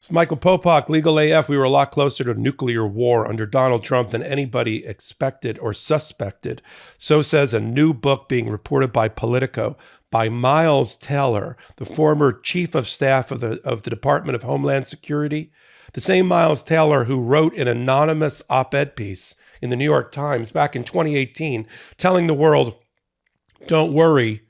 It's Michael Popok, Legal AF. We were a lot closer to nuclear war under Donald Trump than anybody expected or suspected. So says a new book being reported by Politico by Miles Taylor, the former chief of staff of the Department of Homeland Security. The same Miles Taylor who wrote an anonymous op-ed piece in the New York Times back in 2018 telling the world, don't worry,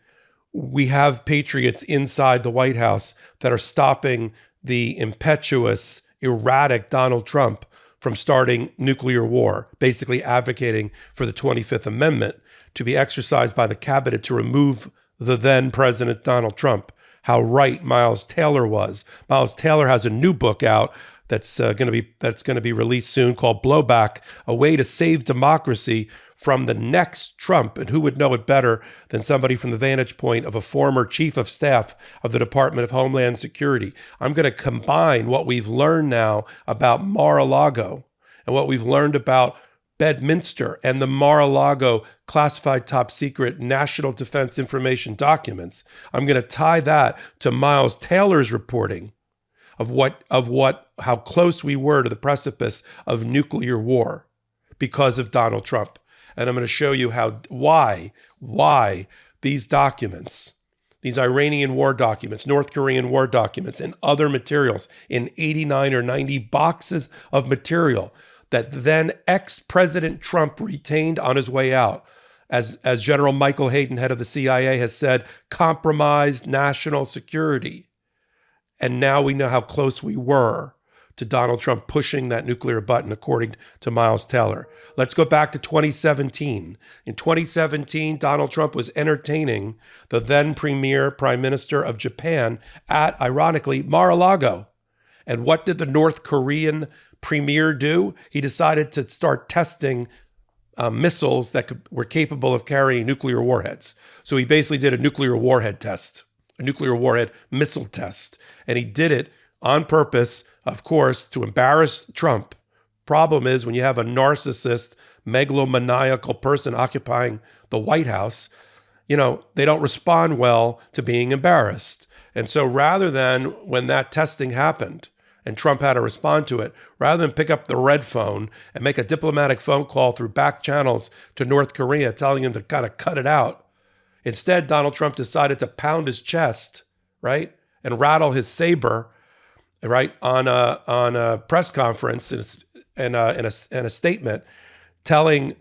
we have patriots inside the White House that are stopping the impetuous, erratic Donald Trump from starting nuclear war, basically advocating for the 25th Amendment to be exercised by the cabinet to remove the then President Donald Trump. How right Miles Taylor was. Miles Taylor has a new book out that's going to be released soon called Blowback: A Way to Save Democracy from the Next Trump. And who would know it better than somebody from the vantage point of a former chief of staff of the Department of Homeland Security? I'm going to combine what we've learned now about Mar-a-Lago and what we've learned about Bedminster and the Mar-a-Lago classified top secret national defense information documents. I'm going to tie that to Miles Taylor's reporting of how close we were to the precipice of nuclear war because of Donald Trump. And I'm going to show you why these documents, these Iranian war documents, North Korean war documents, and other materials in 89 or 90 boxes of material that then ex-President Trump retained on his way out, as General Michael Hayden, head of the CIA, has said, compromised national security. And now we know how close we were to Donald Trump pushing that nuclear button, according to Miles Taylor. Let's go back to 2017. In 2017, Donald Trump was entertaining the then prime minister of Japan at, ironically, Mar-a-Lago. And what did the North Korean premier do? He decided to start testing missiles that were capable of carrying nuclear warheads. So he basically did a nuclear warhead test, a nuclear warhead missile test. And he did it on purpose, of course, to embarrass Trump. Problem is, when you have a narcissist, megalomaniacal person occupying the White House, they don't respond well to being embarrassed. And so rather than, when that testing happened and Trump had to respond to it, rather than pick up the red phone and make a diplomatic phone call through back channels to North Korea telling him to kind of cut it out, instead, Donald Trump decided to pound his chest, right, and rattle his saber, right, on a press conference and a statement telling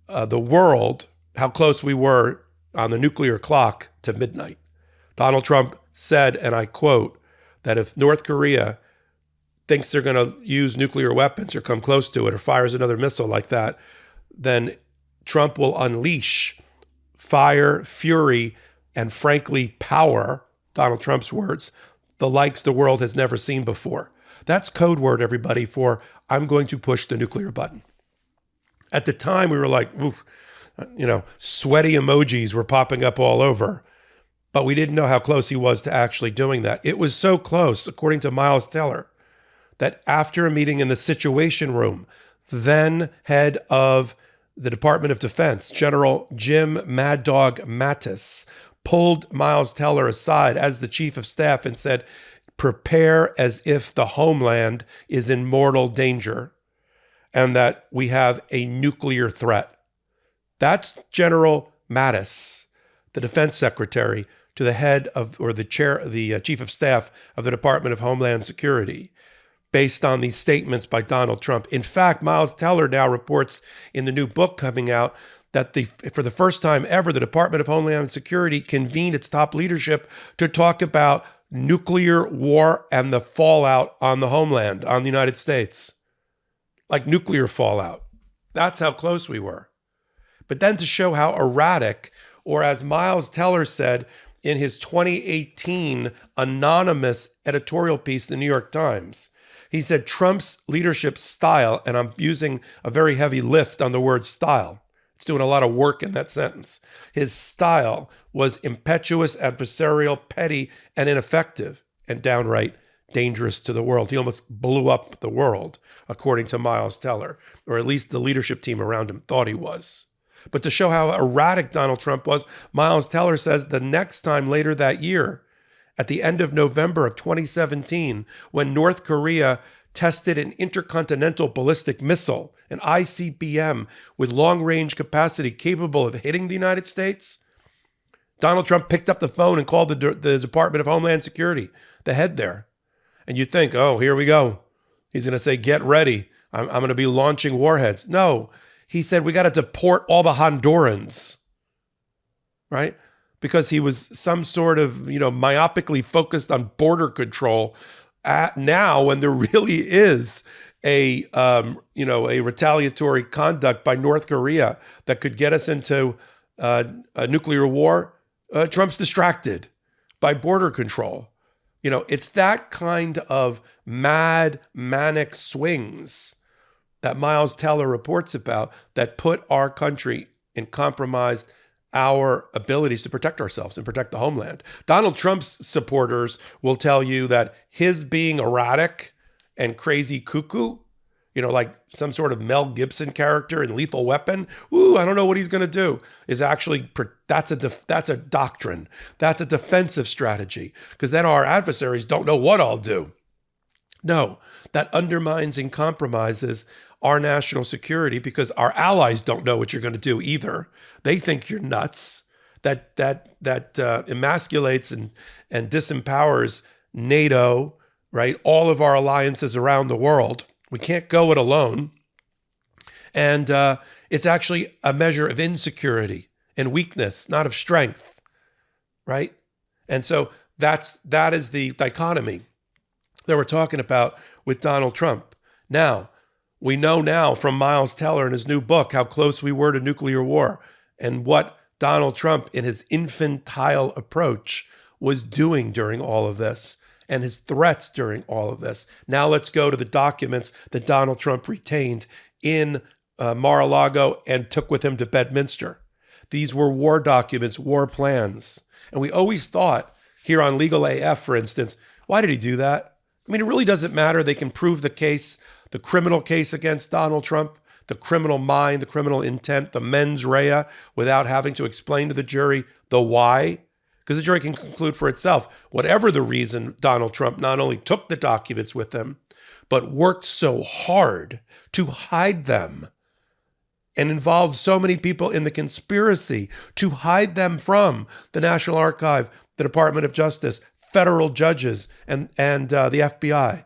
the world how close we were on the nuclear clock to midnight. Donald Trump said, and I quote, that if North Korea thinks they're going to use nuclear weapons or come close to it or fires another missile like that, then Trump will unleash fire, fury, and frankly, power, Donald Trump's words, the likes the world has never seen before. That's code word, everybody, for I'm going to push the nuclear button. At the time, we were like, oof, sweaty emojis were popping up all over, but we didn't know how close he was to actually doing that. It was so close, according to Miles Taylor, that after a meeting in the Situation Room, then head of the Department of Defense, General Jim Mad Dog Mattis, pulled Miles Taylor aside as the chief of staff and said, prepare as if the homeland is in mortal danger and that we have a nuclear threat. That's General Mattis, the defense secretary, to the head of, or the chair, the chief of staff of the Department of Homeland Security, based on these statements by Donald Trump. In fact, Miles Taylor now reports in the new book coming out that for the first time ever, the Department of Homeland Security convened its top leadership to talk about nuclear war and the fallout on the homeland, on the United States. Like nuclear fallout. That's how close we were. But then to show how erratic, or as Miles Taylor said in his 2018 anonymous editorial piece in the New York Times, he said Trump's leadership style, and I'm using a very heavy lift on the word style, it's doing a lot of work in that sentence. His style was impetuous, adversarial, petty, and ineffective, and downright dangerous to the world. He almost blew up the world, according to Miles Taylor, or at least the leadership team around him thought he was. But to show how erratic Donald Trump was, Miles Taylor says the next time later that year, at the end of November of 2017 when North Korea tested an intercontinental ballistic missile, an ICBM, with long-range capacity capable of hitting the United States? Donald Trump picked up the phone and called the Department of Homeland Security, the head there. And you'd think, oh, here we go. He's going to say, get ready. I'm going to be launching warheads. No, he said, we got to deport all the Hondurans, right? Because he was some sort of, myopically focused on border control now when there really is a retaliatory conduct by North Korea that could get us into a nuclear war. Trump's distracted by border control. It's that kind of manic swings that Miles Teller reports about that put our country in compromised our abilities to protect ourselves and protect the homeland. Donald Trump's supporters will tell you that his being erratic and crazy cuckoo, like some sort of Mel Gibson character in Lethal Weapon, I don't know what he's going to do, is actually, that's a doctrine. That's a defensive strategy, because then our adversaries don't know what I'll do. No, that undermines and compromises our national security because our allies don't know what you're going to do either. They think you're nuts. That emasculates and disempowers NATO, right? All of our alliances around the world. We can't go it alone. And it's actually a measure of insecurity and weakness, not of strength, right? And so that is the dichotomy that we're talking about with Donald Trump. Now, we know now from Miles Teller in his new book how close we were to nuclear war and what Donald Trump in his infantile approach was doing during all of this and his threats during all of this. Now let's go to the documents that Donald Trump retained in Mar-a-Lago and took with him to Bedminster. These were war documents, war plans. And we always thought here on Legal AF, for instance, why did he do that? I mean, it really doesn't matter. They can prove the case, the criminal case against Donald Trump, the criminal mind, the criminal intent, the mens rea, without having to explain to the jury the why, because the jury can conclude for itself. Whatever the reason, Donald Trump not only took the documents with him, but worked so hard to hide them and involved so many people in the conspiracy to hide them from the National Archive, the Department of Justice, federal judges, and the FBI.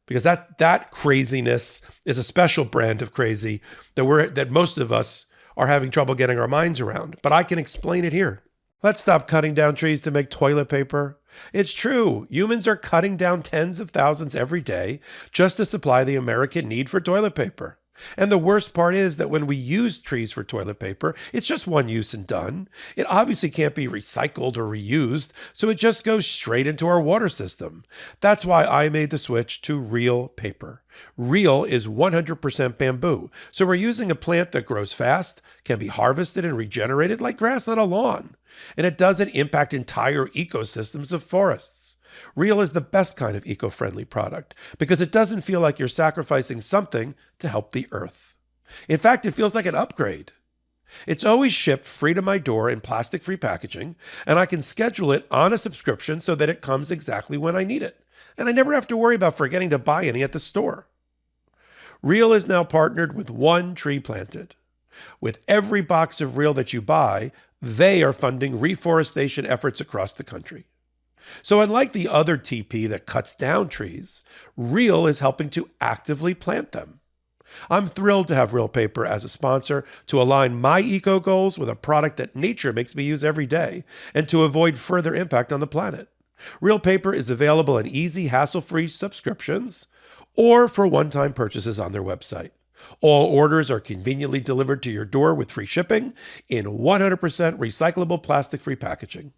Because that craziness is a special brand of crazy that most of us are having trouble getting our minds around. But I can explain it here. Let's stop cutting down trees to make toilet paper. It's true. Humans are cutting down tens of thousands every day just to supply the American need for toilet paper. And the worst part is that when we use trees for toilet paper, it's just one use and done. It obviously can't be recycled or reused, so it just goes straight into our water system. That's why I made the switch to real paper. Real is 100% bamboo, so we're using a plant that grows fast, can be harvested and regenerated like grass on a lawn, and it doesn't impact entire ecosystems of forests. Real is the best kind of eco-friendly product because it doesn't feel like you're sacrificing something to help the earth. In fact, it feels like an upgrade. It's always shipped free to my door in plastic-free packaging, and I can schedule it on a subscription so that it comes exactly when I need it. And I never have to worry about forgetting to buy any at the store. Real is now partnered with One Tree Planted. With every box of Real that you buy, they are funding reforestation efforts across the country. So unlike the other TP that cuts down trees, Real is helping to actively plant them. I'm thrilled to have Real Paper as a sponsor to align my eco goals with a product that nature makes me use every day and to avoid further impact on the planet. Real Paper is available in easy, hassle-free subscriptions or for one-time purchases on their website. All orders are conveniently delivered to your door with free shipping in 100% recyclable plastic-free packaging.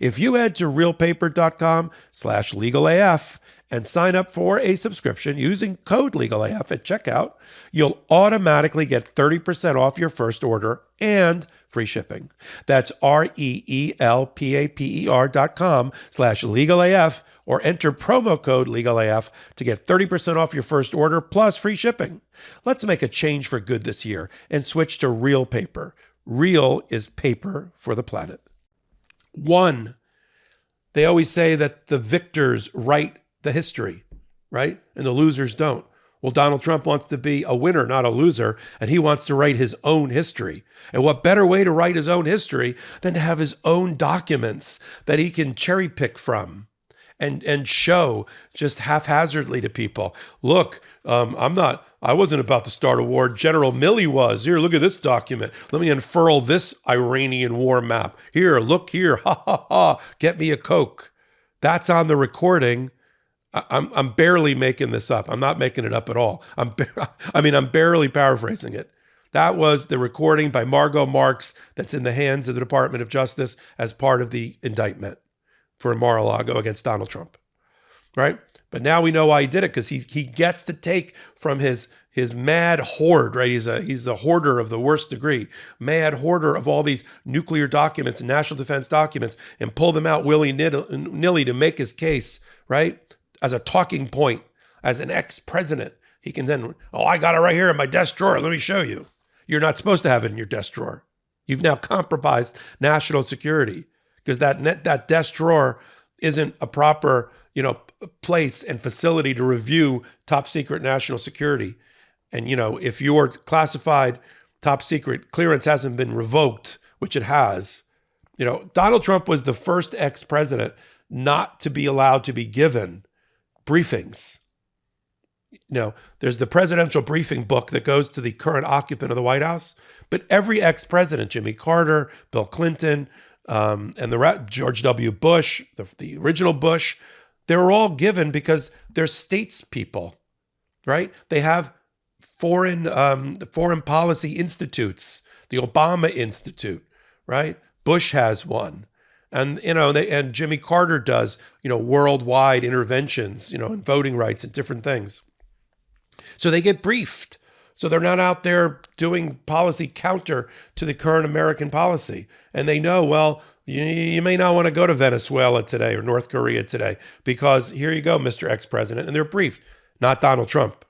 If you head to realpaper.com/legalaf and sign up for a subscription using code LegalAF at checkout, you'll automatically get 30% off your first order and free shipping. That's REELPAPER.com/legalAF or enter promo code LegalAF to get 30% off your first order plus free shipping. Let's make a change for good this year and switch to Real Paper. Real is paper for the planet. 1. They always say that the victors write the history, right? And the losers don't. Well, Donald Trump wants to be a winner, not a loser, and he wants to write his own history. And what better way to write his own history than to have his own documents that he can cherry pick from and show just haphazardly to people. Look, I wasn't about to start a war. General Milley was. Here, look at this document. Let me unfurl this Iranian war map. Here, look here. Ha, ha, ha. Get me a Coke. That's on the recording. I'm barely making this up. I'm not making it up at all. I'm barely paraphrasing it. That was the recording by Margot Marks that's in the hands of the Department of Justice as part of the indictment for Mar-a-Lago against Donald Trump, right? But now we know why he did it, because he gets to take from his mad hoard, right? He's a hoarder of the worst degree, mad hoarder of all these nuclear documents and national defense documents, and pull them out willy-nilly to make his case, right? As a talking point, as an ex-president. He can then, I got it right here in my desk drawer. Let me show you. You're not supposed to have it in your desk drawer. You've now compromised national security, because that desk drawer isn't a proper, place and facility to review top secret national security. And, if your classified top secret clearance hasn't been revoked, which it has, Donald Trump was the first ex-president not to be allowed to be given briefings. There's the presidential briefing book that goes to the current occupant of the White House, but every ex-president, Jimmy Carter, Bill Clinton, and George W. Bush, the original Bush, they were all given because they're statespeople, right? They have foreign policy institutes, the Obama Institute, right? Bush has one. And, and Jimmy Carter does, worldwide interventions, in voting rights and different things. So they get briefed. So they're not out there doing policy counter to the current American policy. And they know, well, you may not want to go to Venezuela today or North Korea today, because here you go, Mr. Ex-President. And they're briefed, not Donald Trump.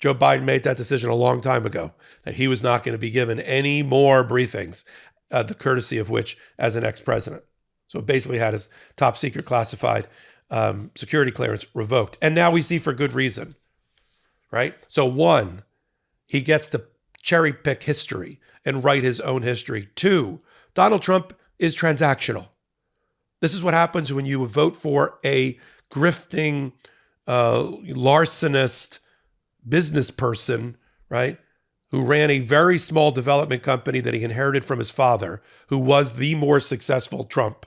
Joe Biden made that decision a long time ago, that he was not going to be given any more briefings, the courtesy of which as an ex-president. So basically had his top secret classified security clearance revoked. And now we see for good reason, right? So one, he gets to cherry pick history and write his own history. Two, Donald Trump is transactional. This is what happens when you vote for a grifting, larcenist business person, right? Who ran a very small development company that he inherited from his father, who was the more successful Trump,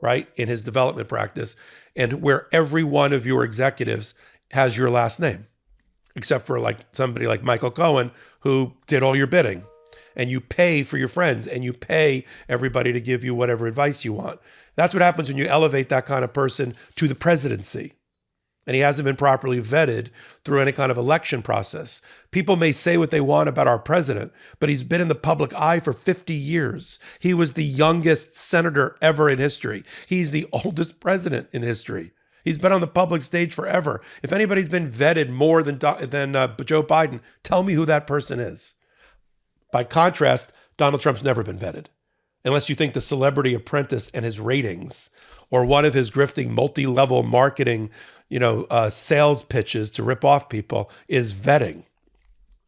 right, in his development practice, and where every one of your executives has your last name, except for somebody like Michael Cohen, who did all your bidding. And you pay for your friends, and you pay everybody to give you whatever advice you want. That's what happens when you elevate that kind of person to the presidency. And he hasn't been properly vetted through any kind of election process. People may say what they want about our president, but he's been in the public eye for 50 years. He was the youngest senator ever in history. He's the oldest president in history. He's been on the public stage forever. If anybody's been vetted more than Joe Biden, tell me who that person is. By contrast, Donald Trump's never been vetted, unless you think The Celebrity Apprentice and his ratings, or one of his grifting multi-level marketing, sales pitches to rip off people is vetting.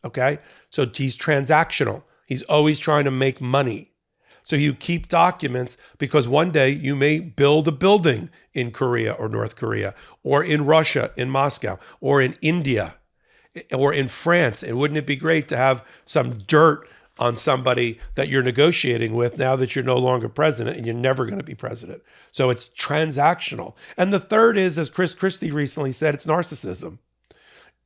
Okay? So he's transactional. He's always trying to make money. So you keep documents because one day you may build a building in Korea or North Korea, or in Russia, in Moscow, or in India, or in France. And wouldn't it be great to have some dirt on somebody that you're negotiating with now that you're no longer president and you're never going to be president? So it's transactional. And the third is, as Chris Christie recently said, it's narcissism.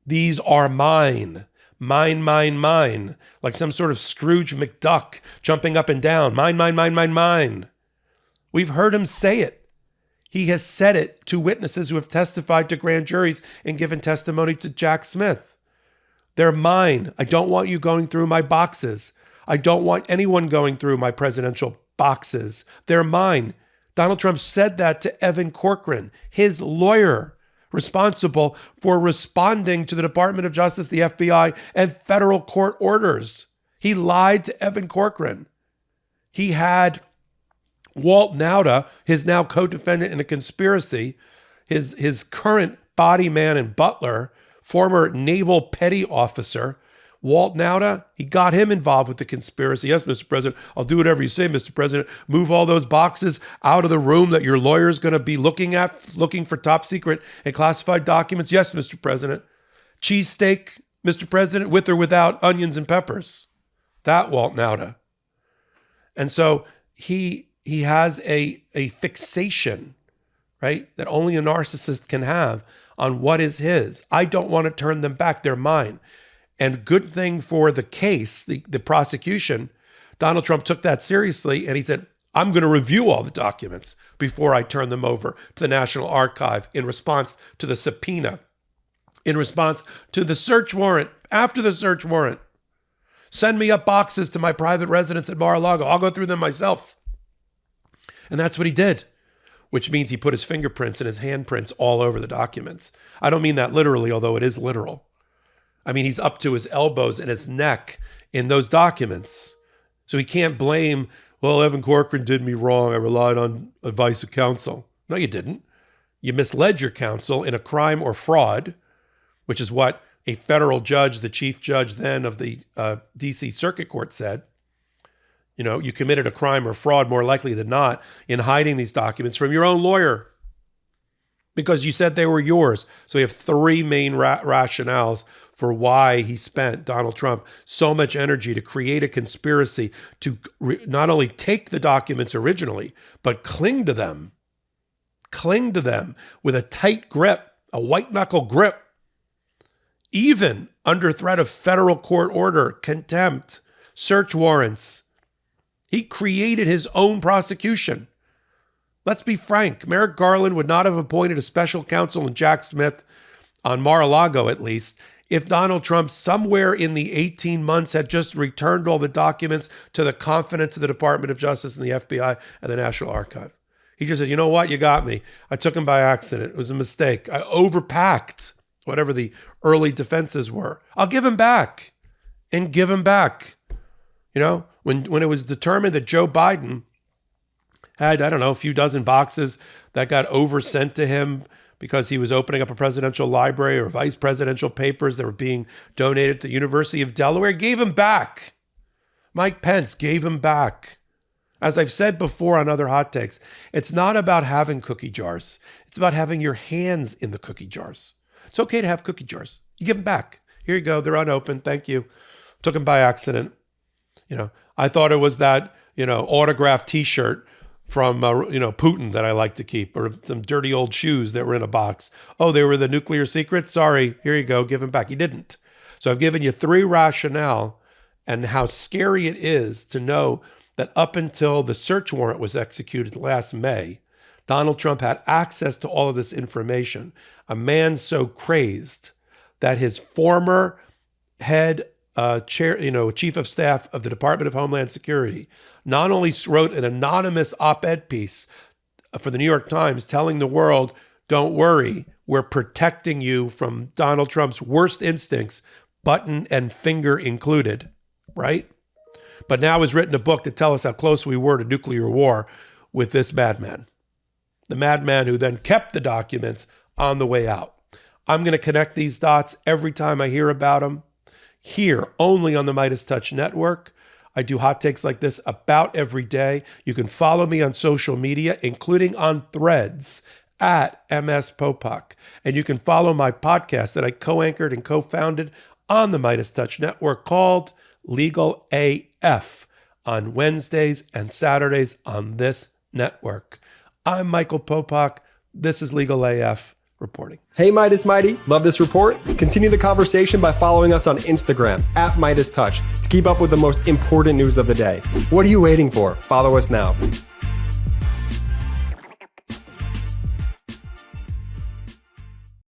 These are mine. Mine, mine, mine. Like some sort of Scrooge McDuck jumping up and down. Mine, mine, mine, mine, mine. We've heard him say it. He has said it to witnesses who have testified to grand juries and given testimony to Jack Smith. They're mine. I don't want you going through my boxes. I don't want anyone going through my presidential boxes. They're mine. Donald Trump said that to Evan Corcoran, his lawyer, responsible for responding to the Department of Justice, the FBI, and federal court orders. He lied to Evan Corcoran. He had Walt Nauta, his now co-defendant in a conspiracy, his current body man and butler, former naval petty officer, Walt Nauta, he got him involved with the conspiracy. Yes, Mr. President, I'll do whatever you say, Mr. President. Move all those boxes out of the room that your lawyer's going to be looking for top secret and classified documents. Yes, Mr. President. Cheesesteak, Mr. President, with or without onions and peppers. That Walt Nauta. And so he has a fixation, right, that only a narcissist can have on what is his. I don't want to turn them back. They're mine. And good thing for the case, the prosecution, Donald Trump took that seriously and he said, I'm going to review all the documents before I turn them over to the National Archive in response to the subpoena, in response to the search warrant, after the search warrant. Send me up boxes to my private residence at Mar-a-Lago. I'll go through them myself. And that's what he did, which means he put his fingerprints and his handprints all over the documents. I don't mean that literally, although it is literal. I mean, he's up to his elbows and his neck in those documents. So he can't blame, well, Evan Corcoran did me wrong. I relied on advice of counsel. No, you didn't. You misled your counsel in a crime or fraud, which is what a federal judge, the chief judge then of the D.C. Circuit Court said. You know, you committed a crime or fraud more likely than not in hiding these documents from your own lawyer because you said they were yours. So we have three main rationales for why he spent, Donald Trump, so much energy to create a conspiracy to not only take the documents originally, but cling to them with a tight grip, a white knuckle grip, even under threat of federal court order, contempt, search warrants. He created his own prosecution. Let's be frank, Merrick Garland would not have appointed a special counsel in Jack Smith, on Mar-a-Lago at least, if Donald Trump somewhere in the 18 months had just returned all the documents to the confidence of the Department of Justice and the FBI and the National Archive. He just said, you know what, you got me. I took him by accident. It was a mistake. I overpacked whatever the early defenses were. I'll give him back and give him back. You know, when it was determined that Joe Biden had, I don't know, a few dozen boxes that got oversent to him because he was opening up a presidential library or vice presidential papers that were being donated to the University of Delaware, gave him back. Mike Pence gave him back. As I've said before on other hot takes, it's not about having cookie jars. It's about having your hands in the cookie jars. It's okay to have cookie jars. You give them back. Here you go. They're unopened. Thank you. Took them by accident. You know, I thought it was that, autographed T-shirt from, Putin that I like to keep, or some dirty old shoes that were in a box. Oh, they were the nuclear secrets? Sorry. Here you go. Give them back. He didn't. So I've given you three rationale and how scary it is to know that up until the search warrant was executed last May, Donald Trump had access to all of this information. A man so crazed that his former head chief of staff of the Department of Homeland Security not only wrote an anonymous op-ed piece for the New York Times telling the world, don't worry, we're protecting you from Donald Trump's worst instincts, button and finger included, right? But now has written a book to tell us how close we were to nuclear war with this madman. The madman who then kept the documents on the way out. I'm going to connect these dots every time I hear about him. Here, only on the MeidasTouch Network. I do hot takes like this about every day. You can follow me on social media, including on Threads, at MS Popok. And you can follow my podcast that I co-anchored and co-founded on the MeidasTouch Network called Legal AF on Wednesdays and Saturdays on this network. I'm Michael Popok. This is Legal AF reporting. Hey, Meidas Mighty. Love this report? Continue the conversation by following us on Instagram at MeidasTouch to keep up with the most important news of the day. What are you waiting for? Follow us now.